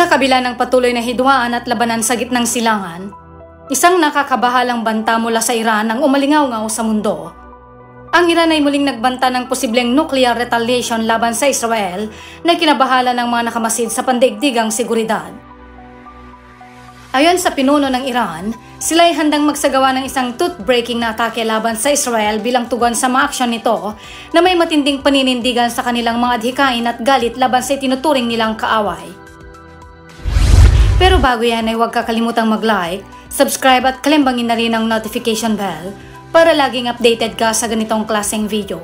Sa kabila ng patuloy na hidwaan at labanan sa gitnang silangan, isang nakakabahalang banta mula sa Iran ang umalingaw-ngaw sa mundo. Ang Iran ay muling nagbanta ng posibleng nuclear retaliation laban sa Israel na kinabahala ng mga nakamasid sa pandaigdigang seguridad. Ayon sa pinuno ng Iran, sila ay handang magsagawa ng isang tooth-breaking na atake laban sa Israel bilang tugon sa mga aksyon nito na may matinding paninindigan sa kanilang mga adhikain at galit laban sa itinuturing nilang kaaway. Pero bago yan ay huwag kakalimutang mag-like, subscribe at kalimbangin na rin ang notification bell para laging updated ka sa ganitong klaseng video.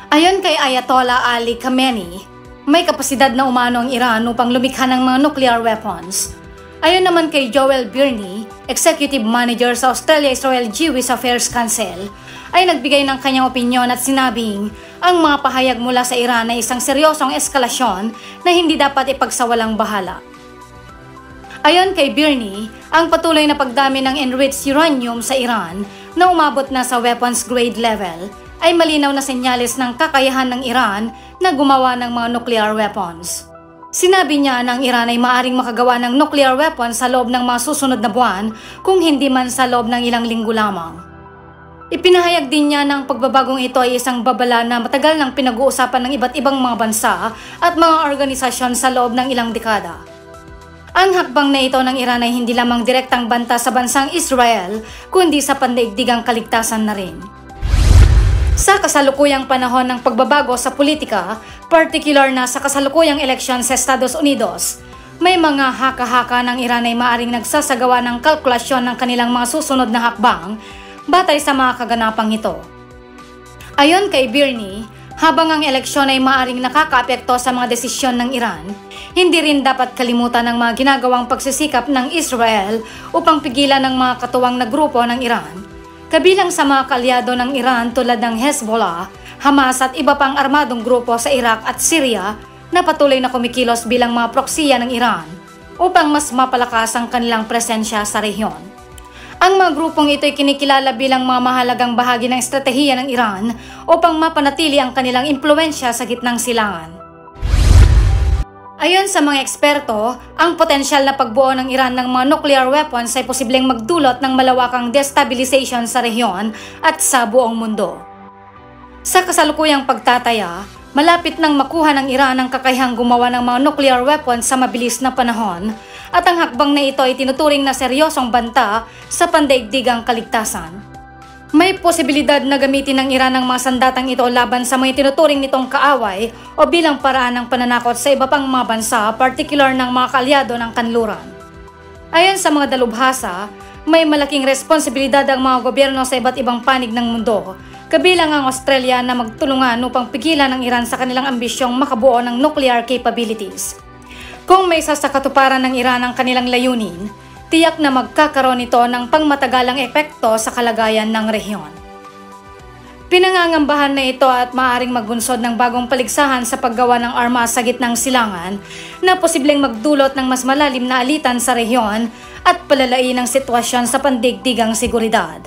Ayon kay Ayatollah Ali Khamenei, may kapasidad na umano ang Iran upang lumikha ng mga nuclear weapons. Ayon naman kay Joel Birney, Executive Manager sa Australia-Israel Jewish Affairs Council, ay nagbigay ng kanyang opinyon at sinabing ang mga pahayag mula sa Iran ay isang seryosong eskalasyon na hindi dapat ipagsawalang bahala. Ayon kay Birney, ang patuloy na pagdami ng enriched uranium sa Iran na umabot na sa weapons grade level ay malinaw na senyales ng kakayahan ng Iran na gumawa ng mga nuclear weapons. Sinabi niya na ang Iran ay maaring makagawa ng nuclear weapons sa loob ng mga susunod na buwan kung hindi man sa loob ng ilang linggo lamang. Ipinahayag din niya na ang pagbabagong ito ay isang babala na matagal nang pinag-uusapan ng iba't ibang mga bansa at mga organisasyon sa loob ng ilang dekada. Ang hakbang na ito ng Iran ay hindi lamang direktang banta sa bansang Israel, kundi sa pandaigdigang kaligtasan na rin. Sa kasalukuyang panahon ng pagbabago sa politika, particular na sa kasalukuyang eleksyon sa Estados Unidos, may mga haka-haka ng Iran ay maaring nagsasagawa ng kalkulasyon ng kanilang mga susunod na hakbang batay sa mga kaganapang ito. Ayon kay Birney, habang ang eleksyon ay maaring nakakaapekto sa mga desisyon ng Iran, hindi rin dapat kalimutan ang mga ginagawang pagsisikap ng Israel upang pigilan ang mga katuwang na grupo ng Iran, kabilang sa mga kaalyado ng Iran tulad ng Hezbollah, Hamas at iba pang armadong grupo sa Iraq at Syria na patuloy na kumikilos bilang mga proksiya ng Iran upang mas mapalakas ang kanilang presensya sa rehiyon. Ang mga grupong ito ay kinikilala bilang mga mahalagang bahagi ng estratehiya ng Iran upang mapanatili ang kanilang impluensya sa gitnang silangan. Ayon sa mga eksperto, ang potensyal na pagbuo ng Iran ng mga nuclear weapons ay posibleng magdulot ng malawakang destabilization sa rehiyon at sa buong mundo. Sa kasalukuyang pagtataya, malapit nang makuha ng Iran ang kakayahang gumawa ng mga nuclear weapons sa mabilis na panahon, at ang hakbang na ito ay tinuturing na seryosong banta sa pandaigdigang kaligtasan. May posibilidad na gamitin ng Iran ang mga sandatang ito laban sa mga tinuturing nitong kaaway o bilang paraan ng pananakot sa iba pang mga bansa, partikular ng mga kaalyado ng kanluran. Ayon sa mga dalubhasa, may malaking responsibilidad ang mga gobyerno sa iba't ibang panig ng mundo, kabilang ang Australia na magtulungan upang pigilan ang Iran sa kanilang ambisyong makabuo ng nuclear capabilities. Kung may isa sa katuparan ng Iran ang kanilang layunin, tiyak na magkakaroon ito ng pangmatagalang epekto sa kalagayan ng rehiyon. Pinangangambahan na ito at maaaring magbunsod ng bagong paligsahan sa paggawa ng armas sa gitnang silangan na posibleng magdulot ng mas malalim na alitan sa rehiyon at palalain ang sitwasyon sa pandaigdigang seguridad.